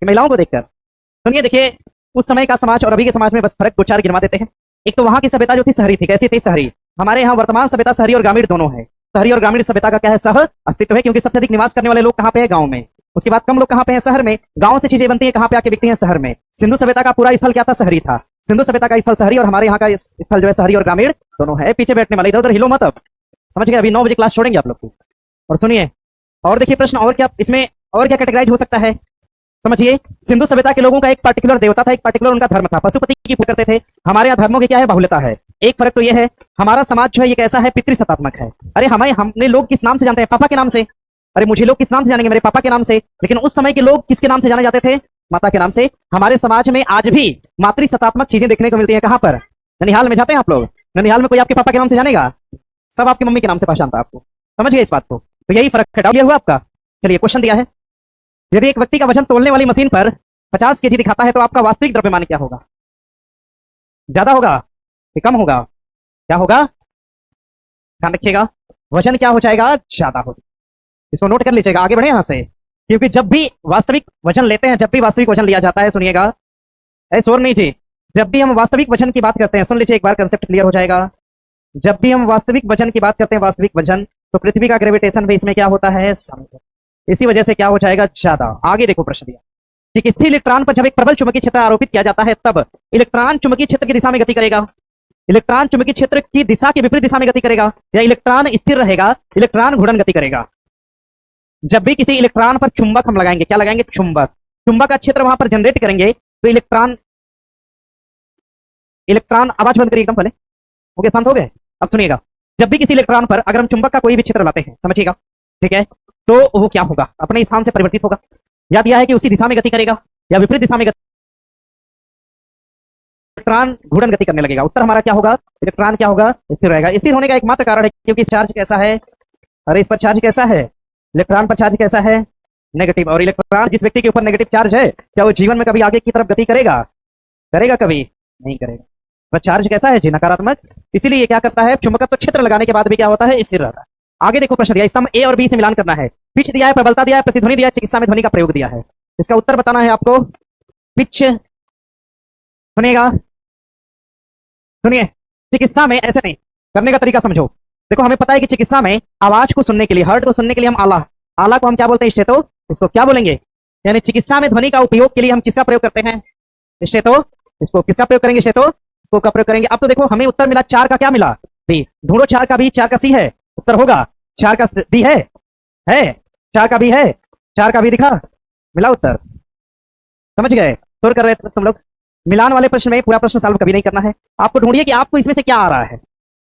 महिलाओं को देखकर। सुनिए, देखिए, उस समय का समाज और अभी के समाज में बस फर्क दो चार गिनवा देते हैं। एक तो वहां की सभ्यता जो थी शहरी थी। कैसी थी? शहरी। हमारे यहाँ वर्तमान सभ्यता शहरी और ग्रामीण दोनों है। शहरी और ग्रामीण सभ्यता का क्या है? सह अस्तित्व है, क्योंकि सबसे अधिक निवास करने वाले लोग कहाँ पे है? गांव में। उसके बाद कम लोग कहाँ पे हैं? शहर में। गांव से चीजें बनती है, कहाँ पे आके बिकती हैं? शहर में। सिंधु सभ्यता का पूरा स्थल क्या था? शहरी था। सिंधु सभ्यता का स्थल शहरी और हमारे यहाँ का स्थल जो है शहरी और ग्रामीण दोनों है। पीछे बैठने वाले, इधर उधर हिलो मत। अब समझ गए? अभी 9 बजे क्लास छोड़ेंगे आप लोग को। और सुनिए, और देखिए प्रश्न, और क्या इसमें और क्या कैटेगराइज हो सकता है? समझिए, सिंधु सभ्यता के लोगों का एक पर्टिकुलर देवता था, एक पर्टिकुलर उनका धर्म था, पशुपति की पूजा करते थे। हमारे यहाँ धर्मों की क्या है? बहुलता है। एक फर्क तो ये है, हमारा समाज जो है ये कैसा है? पितृसत्तात्मक है। अरे हमने लोग किस नाम से जानते हैं? पापा के नाम से। अरे मुझे लोग किस नाम से जानेंगे? मेरे पापा के नाम से। लेकिन उस समय के लोग किसके नाम से जाने जाते थे? माता के नाम से। हमारे समाज में आज भी मातृसत्तात्मक चीजें देखने को मिलती है। कहां पर? ननिहाल में जाते हैं आप लोग? ननिहाल में कोई आपके पापा के नाम से जानेगा? सब आपकी मम्मी के नाम से पहचानता आपको। समझ गए इस बात को? तो यही फर्क है। डाउट हुआ आपका? चलिए, क्वेश्चन दिया है, यदि एक व्यक्ति का वजन तोलने वाली मशीन पर 50 केजी दिखाता है तो आपका वास्तविक द्रव्यमान क्या होगा? ज्यादा होगा कि कम होगा? क्या होगा? ध्यान रखिएगा, वजन क्या हो जाएगा? ज्यादा होगा। इसको नोट कर लीजिएगा, आगे बढ़े यहां से। क्योंकि जब भी वास्तविक वजन लेते हैं, जब भी वास्तविक वजन लिया जाता है, सुनिएगा, ऐसे और नहीं जी, जब भी हम वास्तविक वजन की बात करते हैं, सुन लीजिए एक बार, कंसेप्ट क्लियर हो जाएगा। जब भी हम वास्तविक वजन की बात करते हैं, वास्तविक वजन, तो पृथ्वी का ग्रेविटेशन भी इसमें क्या होता है? इसी वजह से क्या हो जाएगा? ज्यादा। आगे देखो प्रश्न दिया, कि स्थिर इलेक्ट्रॉन पर जब एक प्रबल चुंबकीय क्षेत्र आरोपित किया जाता है, तब इलेक्ट्रॉन चुंबकीय क्षेत्र की दिशा में गति करेगा। इलेक्ट्रॉन चुंबकीय क्षेत्र की दिशा के विपरीत दिशा में गति करेगा, या इलेक्ट्रॉन स्थिर रहेगा, इलेक्ट्रॉन घूर्णन गति करेगा। जब भी किसी इलेक्ट्रॉन पर चुंबक हम लगाएंगे, क्या लगाएंगे? चुंबक। चुंबक का क्षेत्र वहां पर जनरेट करेंगे, तो इलेक्ट्रॉन आवाज बंद करिए एकदम पहले। ओके, शांत हो गए? अब सुनिएगा, जब भी किसी इलेक्ट्रॉन पर अगर हम चुंबक का कोई भी क्षेत्र लाते हैं, समझिएगा, ठीक है, तो वो क्या होगा? अपने स्थान से परिवर्तित होगा। या दिया है कि उसी दिशा में गति करेगा या विपरीत दिशा में गति, इलेक्ट्रॉन घूर्णन गति करने लगेगा। उत्तर हमारा क्या होगा? इलेक्ट्रॉन क्या होगा? स्थिर रहेगा। स्थिर होने का एकमात्र कारण है क्योंकि चार्ज कैसा है? अरे इस पर चार्ज कैसा है? इलेक्ट्रॉन पर चार्ज कैसा है? नेगेटिव। और इलेक्ट्रॉन जिस व्यक्ति के ऊपर नेगेटिव चार्ज है, क्या वो जीवन में कभी आगे की तरफ गति करेगा? करेगा? कभी नहीं करेगा। पर चार्ज कैसा है जी? नकारात्मक। इसीलिए ये क्या करता है? चुंबकत्व क्षेत्र लगाने के बाद भी क्या होता है? स्थिर रहता है। आगे देखो प्रश्न दिया, स्तंभ ए और बी से मिलान करना है। पिच दिया है, प्रबलता दिया है, प्रतिध्वनि दिया है, चिकित्सा में ध्वनि का प्रयोग दिया है। इसका उत्तर बताना है आपको। पिच, सुनिएगा, सुनिए, चिकित्सा में ऐसे नहीं करने का तरीका समझो। देखो, हमें पता है कि चिकित्सा में आवाज को सुनने के लिए, हर्ट को सुनने के लिए हम आला को हम क्या बोलते हैं? स्टेटो। इसको क्या बोलेंगे? यानी चिकित्सा में ध्वनि का उपयोग के लिए हम किसका प्रयोग करते हैं? स्टेटो। इसको किसका प्रयोग करेंगे? स्टेटो को का प्रयोग करेंगे। अब तो देखो, हमें उत्तर मिला 4 का क्या मिला? बी। ढूंढो 4 का बी। 4 का सी है, उत्तर होगा 4 का बी है 4 का बी है, 4 का बी दिखा, मिला उत्तर। समझ गए? तो कर रहे थे तुम लोग। मिलान वाले प्रश्न में पूरा प्रश्न सॉल्व कभी नहीं करना है। आपको ढूंढिए कि आपको इसमें से क्या आ रहा है।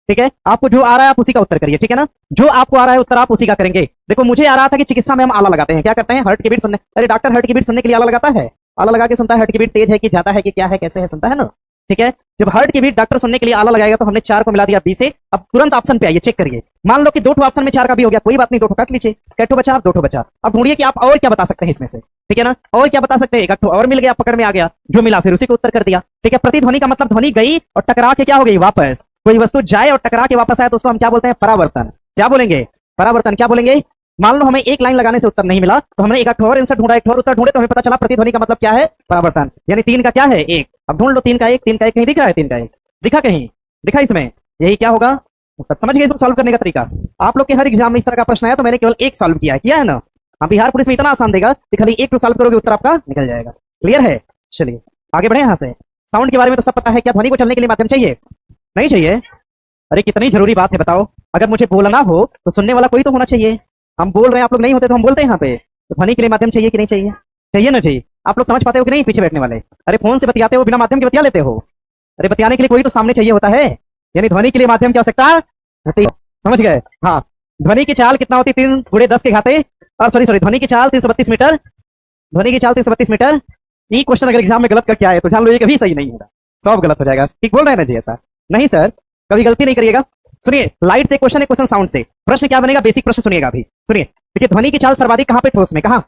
ठीक है, आपको जो आ रहा है आप उसी का उत्तर करिए। ठीक है ना? जो आपको आ रहा है उत्तर आप उसी का करेंगे। देखो, मुझे आ रहा था कि चिकित्सा में हम आला लगाते हैं। क्या करते हैं? हर्ट की बीट सुनने। अरे डॉक्टर हर्ट की बीट सुनने के लिए आला लगाता है, आला लगा के सुनता है, हर्ट की बीट तेज है कि ज्यादा है कि क्या है, कैसे है, सुनता है ना। ठीक है, जब हर्ट की बीट डॉक्टर सुनने के लिए आला लगाएगा तो हमने 4 को मिला दिया बी से। अब तुरंत ऑप्शन पे आइए, चेक करिए। मान लो कि 2 ऑप्शन में 4 का बी हो गया, कोई बात नहीं, 2 काट लीजिए। कैठो बचा? आप 2 बचा। अब ढूंढिए कि आप और क्या बता सकते हैं इसमें से। ठीक है ना? और क्या बता सकते हैं? एक और मिल गया, पकड़ में आ गया, जो मिला फिर उसी को उत्तर कर दिया। ठीक है, प्रतिध्वनि का मतलब ध्वनि गई और टकरा के क्या हो गई? वापस। कोई वस्तु जाए और टकरा के वापस आए तो उसको हम क्या बोलते हैं? परावर्तन। क्या बोलेंगे? परावर्तन। क्या बोलेंगे? मान लो हमें एक लाइन लगाने से उत्तर नहीं मिला तो हमने एक और आंसर ढूंढा, एक और उत्तर ढूंढे तो हमें पता चला प्रतिध्वनि का मतलब क्या है? परावर्तन। यानी 3 का क्या है? 1। अब ढूंढ लो 3 का 1, 3 का 1 कहीं दिख रहा है? 3 का 1 दिखा? कहीं दिखा इसमें? यही क्या होगा? समझ गए इसको सॉल्व करने का तरीका? आप लोग के हर एग्जाम में इस तरह का प्रश्न आया तो मैंने केवल एक सॉल्व किया है ना। हाँ, बिहार पुलिस में इतना आसान देगा कि खाली एक तो सॉल्व करोगे, उत्तर आपका निकल जाएगा। क्लियर है? चलिए आगे बढ़े यहाँ से। साउंड के बारे में तो सब पता है। क्या ध्वनि को चलने के लिए माध्यम चाहिए? नहीं चाहिए? अरे कितनी जरूरी बात है बताओ। अगर मुझे बोलना हो तो सुनने वाला कोई तो होना चाहिए। हम बोल रहे हैं, आप लोग नहीं होते तो हम बोलते हैं यहाँ पे। तो ध्वनि के लिए माध्यम चाहिए कि नहीं चाहिए? चाहिए ना? चाहिए। आप लोग समझ पाते हो कि नहीं? पीछे बैठने वाले, अरे फोन से बतियाते हो, बिना माध्यम के बतिया लेते हो। अरे बतियाने के लिए कोई तो सामने चाहिए होता है। यानी ध्वनि के लिए माध्यम क्या हो सकता है? समझ गए? हाँ, ध्वनि की चाल कितना होती? 3 × 10 के घाते, सॉरी, ध्वनि की चाल 332 मीटर। ध्वनि की चाल 332 मीटर। ये क्वेश्चन अगर एग्जाम में गलत करके आए तो जान लो ये कभी सही नहीं होगा, सब गलत हो जाएगा। ठीक बोल रहे हैं ना जी? ऐसा नहीं सर, कभी गलती नहीं करिएगा। सुनिए, लाइट से क्वेश्चन है, क्वेश्चन साउंड से। प्रश्न क्या बनेगा? बेसिक प्रश्न सुनिएगा अभी। सुनिए, देखिए, ध्वनि की चाल सर्वाधिक कहां पे? ठोस में। कहां?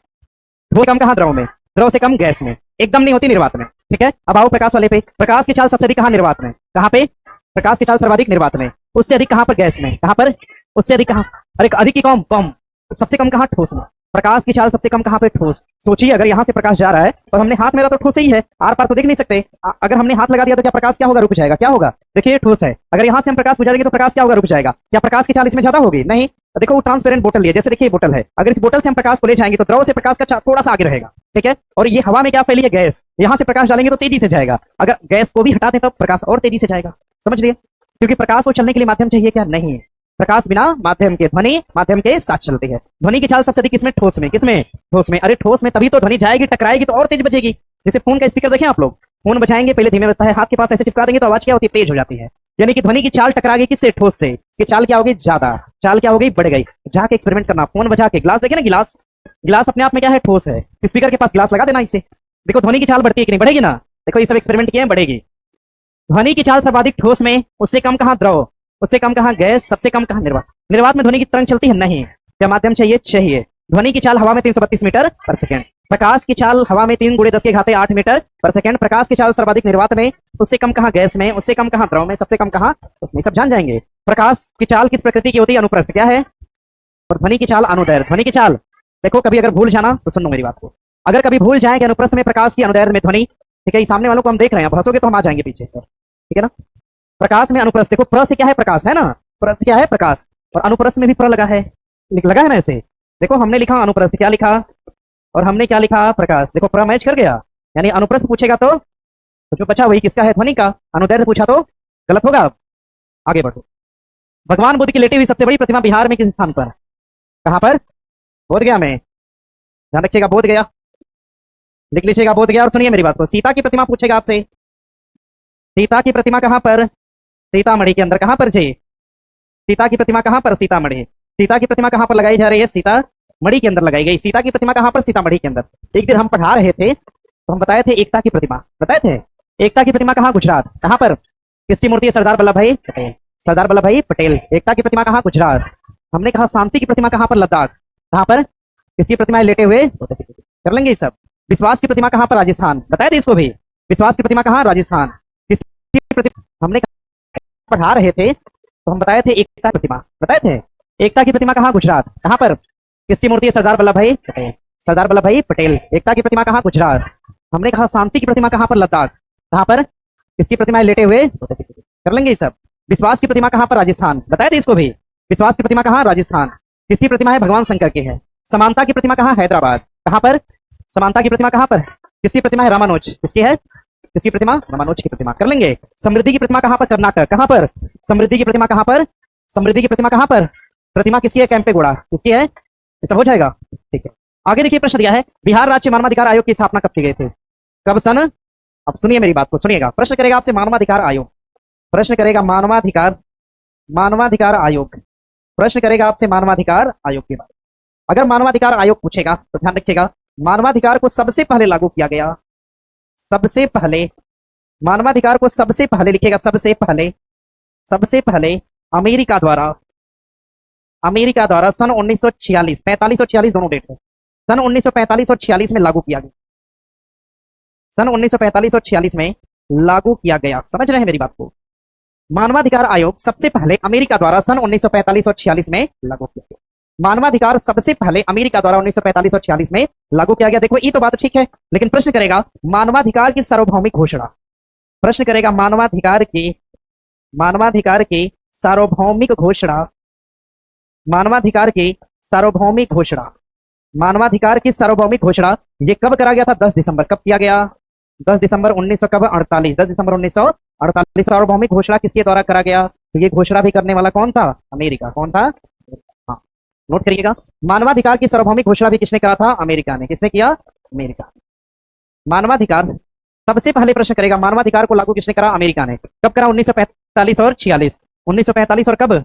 ठोस कम कहां? द्रव में। द्रव से कम गैस में। एकदम नहीं होती निर्वात में। ठीक है, अब आओ प्रकाश वाले पे। प्रकाश की चाल सबसे अधिक कहां? निर्वात में। कहां पे? प्रकाश की चाल सर्वाधिक निर्वात में। उससे अधिक कहां पर? गैस में। कहां पर? उससे अधिक कहां? अरे अधिक की कम? सबसे कम कहां? ठोस में। प्रकाश की चाल सबसे कम कहाँ पे? ठोस। सोचिए अगर यहाँ से प्रकाश जा रहा है और हमने हाथ मेरा तो ठोस ही है, आर पार तो देख नहीं सकते। अगर हमने हाथ लगा दिया तो क्या प्रकाश क्या होगा? रुक जाएगा। क्या होगा? देखिए ठोस है। अगर यहाँ से हम प्रकाश गुजारेंगे तो प्रकाश क्या होगा? रुक जाएगा। क्या प्रकाश की चाल इसमें ज्यादा होगी? नहीं। देखो वो ट्रांसपेरेंट बोतल है, जैसे देखिए बोतल है, अगर इस बोतल से हम प्रकाश को ले जाएंगे तो द्रव से प्रकाश का थोड़ा सा आगे रहेगा, ठीक है। और ये हवा में क्या फैली है? गैस। यहाँ से प्रकाश डालेंगे तो तेजी से जाएगा, अगर गैस को भी हटा दें तो प्रकाश और तेजी से जाएगा। समझ लिए? क्योंकि प्रकाश को चलने के लिए माध्यम चाहिए क्या? नहीं। प्रकाश बिना माध्यम के, ध्वनि माध्यम के साथ चलती है। ध्वनि की चाल सबसे अधिक किसमें? ठोस में। किसमें? ठोस में। अरे ठोस में तभी तो ध्वनि जाएगी, टकराएगी तो और तेज बजेगी। जैसे फोन का स्पीकर देखें आप लोग, फोन बजाएंगे पहले धीमे बजता है, हाथ के पास ऐसे चिपका देंगे तो आवाज क्या होती है? तेज हो जाती है। यानी कि ध्वनि की चाल टकरा गई किससे? ठोस से। इसकी चाल क्या होगी? ज्यादा। चाल क्या हो गई? बढ़ गई। जाके एक्सपेरिमेंट करना, फोन बजा के। गिलास देखे ना, गिलास, गिलास अपने आप में क्या है? ठोस है। स्पीकर के पास गिलास लगा देना, इसे देखो ध्वनि की चाल बढ़ती है कि नहीं? बढ़ेगी ना। देखो ये सब एक्सपेरिमेंट किए हैं, बढ़ेगी। ध्वनि की चाल सर्वाधिक ठोस में, उससे कम कहाँ? द्रव, उससे कम कहाँ? गैस, सबसे कम कहाँ? निर्वात। निर्वात में ध्वनि की तरंग चलती है? नहीं। क्या माध्यम चाहिए? चाहिए। ध्वनि की चाल हवा में 332 मीटर पर सेकंड। प्रकाश की चाल हवा में 3 × 10⁸ मीटर पर सेकंड। प्रकाश की चाल सर्वाधिक निर्वात में, उससे कम कहाँ? गैस में, उससे कम कहाँ? द्रव में, सबसे कम कहाँ? उसमें। सब जान जाएंगे। प्रकाश की चाल किस प्रकृति की होती है? अनुप्रस्थ। क्या है? और ध्वनि की चाल अनुदैर्ध्य। ध्वनि की चाल देखो, कभी अगर भूल जाना तो सुन लो मेरी बात को, अगर कभी भूल जाए कि अनुप्रस्थ में प्रकाश की, अनुदैर्ध्य में ध्वनि, ठीक है, सामने वालों को हम देख रहे हैं, हंसोगे तो हम आ जाएंगे पीछे, ठीक है ना। प्रकाश में अनुप्रस्थ, देखो प्र से क्या है? प्रकाश है ना, प्र से क्या है? प्रकाश। और अनुप्रस्थ में भी प्र लगा है, लगा है ना ऐसे। देखो हमने लिखा अनुप्रस्थ, क्या लिखा? और हमने क्या लिखा? प्रकाश। देखो प्र मैच कर गया। यानी अनुप्रस्थ पूछेगा तो जो बचा वही किसका है? ध्वनि का। अनुदैर्ध्य पूछा तो गलत होगा। आगे बढ़ो। भगवान बुद्ध की लेटी हुई सबसे बड़ी प्रतिमा बिहार में किस स्थान पर? कहां पर? बोध गया में। ध्यान रखिएगा, बोध गया लिख लीजिएगा, बोध गया। और सुनिए मेरी बात को, सीता की प्रतिमा पूछेगा आपसे। सीता की प्रतिमा कहां पर? सीतामढ़ी के अंदर। कहां पर जी? सीता की प्रतिमा कहां पर? सीतामढ़ी। सीता की प्रतिमा कहां पर लगाई जा रही है? सीतामढ़ी के अंदर लगाई गई। सीता की प्रतिमा कहां पर? सीतामढ़ी के अंदर। एक दिन हम पढ़ा रहे थे तो हम बताए थे एकता की प्रतिमा, बताए थे। एकता की प्रतिमा कहां? गुजरात। कहां पर? किसकी मूर्ति है? सरदार वल्लभ भाई पटेल। सरदार वल्लभ भाई पटेल। एकता की प्रतिमा कहां? गुजरात। हमने कहा शांति की प्रतिमा कहां पर? लद्दाख। कहां पर? किसकी प्रतिमा है? लेटे हुए। कर लेंगे ये सब। विश्वास की प्रतिमा कहां पर? राजस्थान। बताए थे इसको भी। विश्वास की प्रतिमा कहां? राजस्थान। किसकी प्रतिमा? हमने पढ़ा रहे थे तो हम बताए थे एकता प्रतिमा, बताए थे। एकता की प्रतिमा कहां? गुजरात। कहां पर? किसकी मूर्ति है? सरदार वल्लभ भाई पटेल। सरदार वल्लभ भाई पटेल। एकता की प्रतिमा कहां? गुजरात। हमने कहा शांति की प्रतिमा कहां पर? लद्दाख। कहां पर? किसकी प्रतिमा है? लेटे हुए। कर लेंगे ये सब। विश्वास की प्रतिमा कहां पर? राजस्थान। बताए थे इसको भी। विश्वास की प्रतिमा कहां? राजस्थान। किसकी प्रतिमा है? भगवान शंकर की है। समानता की प्रतिमा कहां? हैदराबाद। कहां पर? समानता की प्रतिमा कहां पर? किसकी प्रतिमा है? रामानुज। किसकी है? किसकी प्रतिमा? रामानुज की प्रतिमा। कर लेंगे। समृद्धि की प्रतिमा कहां पर? कर्नाटक। कहां पर? समृद्धि की प्रतिमा कहां पर? समृद्धि की प्रतिमा कहां पर? प्रतिमा किसकी है? कैंपेगौड़ा। किसकी है? ये सब हो जाएगा, ठीक है। आगे देखिए प्रश्न दिया है, बिहार राज्य मानवाधिकार आयोग की स्थापना कब की गई थी? कब सन? अब सुनिए मेरी बात को, सुनिएगा। प्रश्न करेगा आपसे मानवाधिकार आयोग, प्रश्न करेगा मानवाधिकार, मानवाधिकार आयोग, प्रश्न करेगा आपसे मानवाधिकार आयोग की बात। अगर मानवाधिकार आयोग पूछेगा तो ध्यान रखिएगा, मानवाधिकार को सबसे पहले लागू किया गया, सबसे पहले मानवाधिकार को सबसे पहले लिखिएगा, सबसे पहले अमेरिका द्वारा, अमेरिका द्वारा सन 1946, 45 और 46 दोनों डेट है, सन 1945 और 46 में लागू किया गया, सन 1945 और 46 में लागू किया गया। समझ रहे हैं मेरी बात को? मानवाधिकार आयोग सबसे पहले अमेरिका द्वारा सन 1945 और 46 में लागू किया गया। मानवाधिकार सबसे पहले अमेरिका द्वारा 1945 और 46 में लागू किया गया। देखो ये तो बात ठीक है, लेकिन प्रश्न करेगा मानवाधिकार की सार्वभौमिक घोषणा, प्रश्न करेगा मानवाधिकार की सार्वभौमिक घोषणा, मानवाधिकार की सार्वभौमिक घोषणा, मानवाधिकार की सार्वभौमिक घोषणा ये कब करा गया था? 10 दिसंबर। कब किया गया? 10 दिसंबर 1948, 10 दिसंबर 1948। सार्वभौमिक घोषणा किसके द्वारा करा गया? तो ये घोषणा भी करने वाला कौन था? अमेरिका। कौन था? हाँ, नोट करिएगा। मानवाधिकार की सार्वभौमिक घोषणा भी किसने करा था? अमेरिका ने। किसने किया? अमेरिका। मानवाधिकार सबसे पहले प्रश्न करेगा, मानवाधिकार को लागू किसने करा? अमेरिका ने। कब करा? 1945 और 46। 1945 और कब?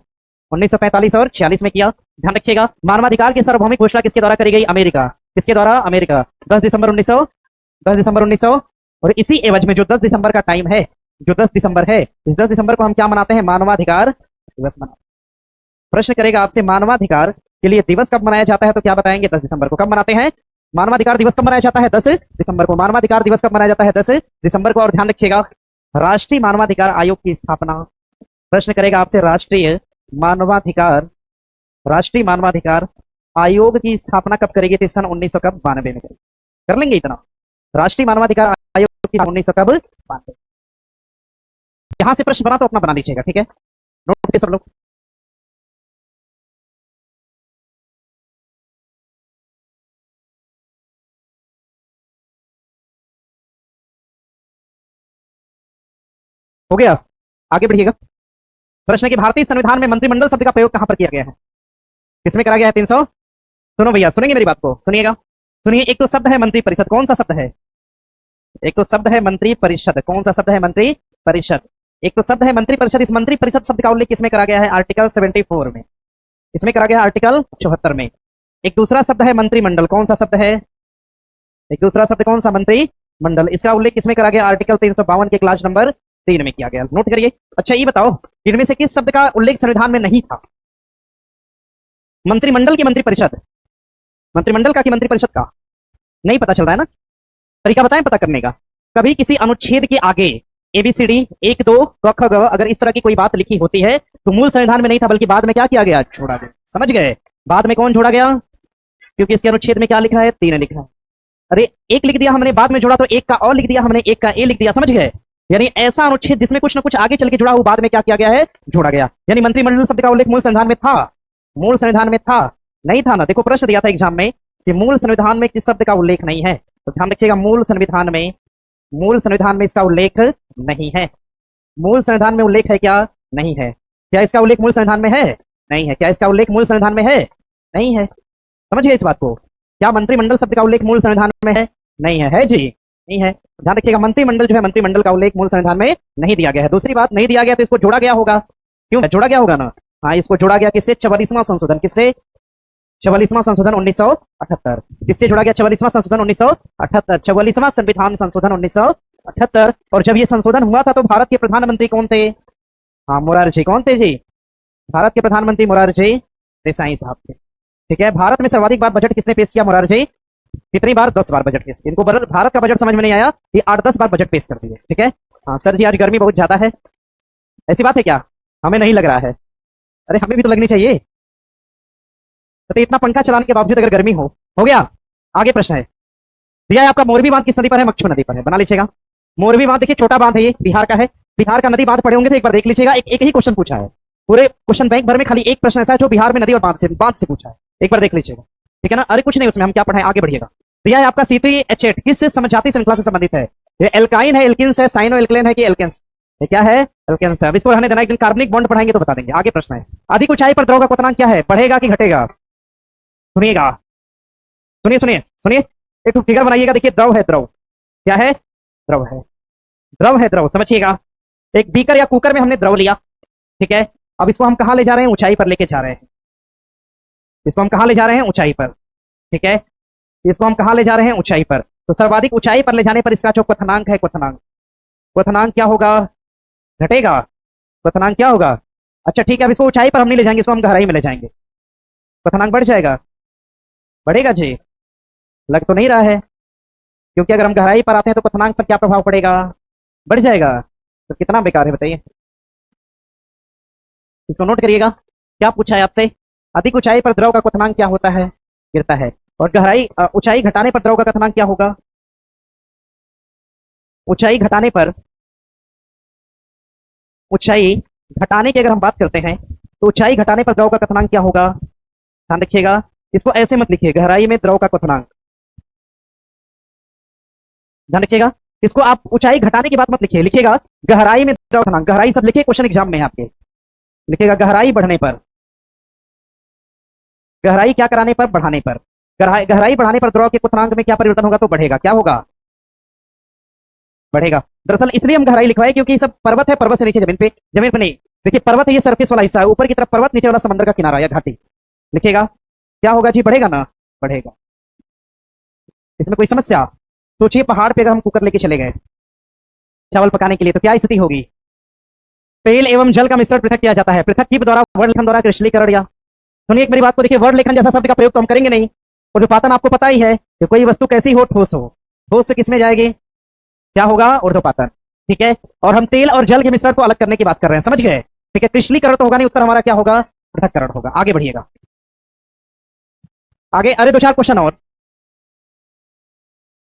1945 और 46 में किया। ध्यान रखिएगा, मानवाधिकार की सार्वभौमिक घोषणा किसके द्वारा करी गई? अमेरिका। किसके द्वारा? अमेरिका। 10 दिसंबर 1900 और इसी एवज में जो 10 दिसंबर का टाइम है, जो 10 दिसंबर है, इस 10 दिसंबर को हम क्या मनाते हैं? मानवाधिकार दिवस मनाते हैं। प्रश्न करेगा आपसे मानवाधिकार के लिए दिवस कब मनाया जाता है, तो क्या बताएंगे? 10 दिसंबर को। कब मनाते हैं? मानवाधिकार दिवस कब मनाया जाता है? 10 दिसंबर को। मानवाधिकार दिवस कब मनाया जाता है? 10 दिसंबर को। और ध्यान रखिएगा, राष्ट्रीय मानवाधिकार आयोग की स्थापना, प्रश्न करेगा आपसे राष्ट्रीय मानवाधिकार आयोग की स्थापना कब करेगी? तो सन 1992 में करेगी। कर लेंगे इतना? राष्ट्रीय मानवाधिकार आयोग की 1992। यहां से प्रश्न बना तो अपना बना लीजिएगा, ठीक है? नोट कीजिए सब लोग। हो गया? आगे बढ़िएगा। प्रश्न है कि भारतीय संविधान में मंत्रिमंडल शब्द का प्रयोग कहां पर किया गया है? किसमें करा गया है? 300। सुनो भैया, सुनेंगे मेरी बात को? सुनिएगा, सुनिए। एक तो शब्द है मंत्री परिषद। कौन सा शब्द है? एक तो शब्द है मंत्री परिषद। कौन सा शब्द है? मंत्री परिषद। एक तो शब्द है मंत्री परिषद। इस मंत्री परिषद शब्द का उल्लेख किसमें करा गया है? आर्टिकल 74 में। इसमें करा गया आर्टिकल 74 में। एक दूसरा शब्द है मंत्रिमंडल। कौन सा शब्द है? एक दूसरा शब्द कौन सा? मंत्रिमंडल। इसका उल्लेख किसमें करा गया? आर्टिकल 352 के क्लास नंबर 3 में किया गया। नोट करिए। अच्छा ये बताओ, इनमें से किस शब्द का उल्लेख संविधान में नहीं था? मंत्रिमंडल की मंत्रिपरिषद? मंत्रिमंडल का कि मंत्रिपरिषद का? नहीं पता चल रहा है ना? तरीका बताएं पता करने का। कभी किसी अनुच्छेद के आगे एबीसीडी 1 2 क ख ग अगर इस तरह की कोई बात लिखी होती है तो मूल संविधान में नहीं था, बल्कि बाद में क्या किया गया? जोड़ा गया। समझ गए? बाद में कौन जोड़ा गया? क्योंकि इसके अनुच्छेद में क्या लिखा है? 3 लिखा है। अरे एक लिख दिया हमने, बाद में जोड़ा तो एक का और लिख दिया हमने, एक का ए लिख दिया। समझ गए? यानी ऐसा अनुच्छेद जिसमें कुछ ना कुछ आगे चल के जुड़ा हुआ, बाद में क्या किया गया है? जोड़ा गया। यानी मंत्रिमंडल शब्द का उल्लेख मूल संविधान में था? मूल संविधान में था? नहीं था ना। देखो प्रश्न दिया था एग्जाम में कि मूल संविधान में किस शब्द का उल्लेख नहीं है, तो ध्यान रखिएगा, मूल संविधान में इसका उल्लेख नहीं है। मूल संविधान में उल्लेख है क्या? नहीं है। क्या इसका उल्लेख मूल संविधान में है? नहीं है। क्या इसका उल्लेख मूल संविधान में है? नहीं है। समझिए इस बात को। क्या मंत्रिमंडल शब्द का उल्लेख मूल संविधान में है? नहीं है। है जी? नहीं है। ध्यान रखिएगा, मंत्रिमंडल जो है, मंत्रिमंडल का उल्लेख मूल संविधान में नहीं दिया गया है। दूसरी बात, नहीं दिया गया तो इसको जोड़ा गया होगा। क्यों जोड़ा गया होगा ना? हाँ, इसको जोड़ा गया किससे? 44वां संशोधन। किससे? 44वां संशोधन 1978। किससे जोड़ा गया? 44वां संशोधन 1978। 44वां संविधान संशोधन 1978। और जब ये संशोधन हुआ था तो भारत के प्रधानमंत्री कौन थे? हाँ, मोरारजी। कौन थे जी? भारत के प्रधानमंत्री मोरारजी देसाई साहब थे। ठीक है। भारत में सर्वाधिक बार बजट किसने पेश किया? मोरारजी। कितनी बार? 10 बार बजट पेश किया। इनको भारत का बजट समझ में नहीं आया, ये 8-10 बार बजट पेश कर दिए। ठीक है। हाँ सर जी, आज गर्मी बहुत ज्यादा है। ऐसी बात है क्या? हमें नहीं लग रहा है। अरे हमें भी तो लगनी चाहिए। तो इतना पंखा चलाने के बावजूद अगर गर्मी हो गया। आगे प्रश्न है, दिया है आपका, मोरबी बांध किस नदी पर है? मक्षू नदी पर है। बना लीजिएगा। मोरबी बांध देखिए, छोटा बांध है, ये बिहार का है। बिहार का नदी बांध पढ़े होंगे तो एक बार देख लीजिएगा। एक ही क्वेश्चन पूछा है पूरे क्वेश्चन बैंक भर में, खाली एक प्रश्न ऐसा है जो बिहार में नदी और बांध से पूछा है। एक बार देख लीजिएगा, ठीक है ना? अरे कुछ नहीं उसमें, हम क्या पढ़ाएं, आगे बढ़िएगा। दिया है आपका C3H8 किस समझाती श्रृंखला से संबंधित है? ये एल्काइन है, एल्किन्स है, साइनो एल्कलेन है कि एल्केन्स? ये क्या है? एल्केन्स है। अब इसको रहने देना, एक दिन कार्बनिक बॉन्ड पढ़ाएंगे तो बता देंगे। आगे प्रश्न है, अधिक ऊंचाई पर द्रव का क्वथनांक क्या है? बढ़ेगा कि घटेगा? सुनिएगा, सुनिए सुनिए सुनिए। एक फिगर बनाइएगा, देखिए द्रव है, द्रव क्या है? द्रव है, द्रव है, द्रव। समझिएगा, एक बीकर या कुकर में हमने द्रव लिया, ठीक है। अब इसको हम कहां ले जा रहे हैं? ऊंचाई पर लेके जा रहे हैं। इसको हम कहां ले जा रहे हैं? ऊंचाई पर, ठीक है। इसको हम कहां ले जा रहे हैं? ऊंचाई पर। तो सर्वाधिक ऊंचाई पर ले जाने पर इसका जो क्वथनांक है, क्वथनांक क्या होगा? घटेगा। क्वथनांक क्या होगा? अच्छा ठीक है, अब इसको ऊंचाई पर हम नहीं ले जाएंगे, इसको हम गहराई में ले जाएंगे। क्वथनांक बढ़ जाएगा? बढ़ेगा जी? लग तो नहीं रहा है, क्योंकि अगर हम गहराई पर आते हैं तो क्वथनांक पर क्या प्रभाव पड़ेगा? बढ़ जाएगा। तो कितना बेकार है बताइए। इसको नोट करिएगा। क्या पूछा है आपसे? अधिक ऊंचाई पर द्रव का क्वथनांक क्या होता है? गिरता है। और गहराई ऊंचाई घटाने पर द्रव का क्वथनांक क्या होगा? ऊंचाई घटाने पर, ऊंचाई घटाने की अगर हम बात करते हैं तो ऊंचाई घटाने पर द्रव का क्वथनांक क्या होगा? ध्यान रखिएगा, इसको ऐसे मत लिखिए, गहराई में द्रव का क्वथनांक। ध्यान रखिएगा, इसको आप ऊंचाई घटाने की बात मत लिखिए, लिखिएगा गहराई में द्रव क्वथनांक। गहराई सब लिखिए, क्वेश्चन एग्जाम में है आपके, लिखिएगा गहराई बढ़ने पर। गहराई क्या कराने पर? बढ़ाने पर। गहराई बढ़ाने पर द्रव के क्वथनांक में क्या परिवर्तन होगा? तो बढ़ेगा। क्या होगा? बढ़ेगा। दरअसल इसलिए हम गहराई लिखवाए क्योंकि सब पर्वत है, पर्वत से नीचे जमीन पे नहीं। देखिए पर्वत है, ये सरफेस वाला हिस्सा है, ऊपर की तरफ पर्वत, नीचे वाला समंदर का किनारा या घाटी। लिखिएगा क्या होगा जी? बढ़ेगा ना? बढ़ेगा। इसमें कोई समस्या? सोचिए पहाड़ पे अगर हम कुकर लेके चले गए चावल पकाने के लिए तो क्या स्थिति होगी? तेल एवं जल का मिश्रण पृथक किया जाता है, पृथक की द्वारा, वर्ण लेखन द्वारा, क्रिस्टलीकरण या। सुनिए एक मेरी बात को, देखिए वर्ण लेखन जैसा शब्द का प्रयोग तो हम करेंगे नहीं। और जो पातन आपको पता ही है कि कोई वस्तु कैसी हो? ठोस हो। ठोस से किस में जाएगी? क्या होगा? ऊर्ध्वपातन। ठीक है। और हम तेल और जल के मिश्रण को अलग करने की बात कर रहे हैं, समझ गए? ठीक है। क्रिस्टलीकरण तो होगा नहीं, उत्तर हमारा क्या होगा? पृथक्करण होगा। आगे बढ़िएगा। आगे अरे दो चार क्वेश्चन और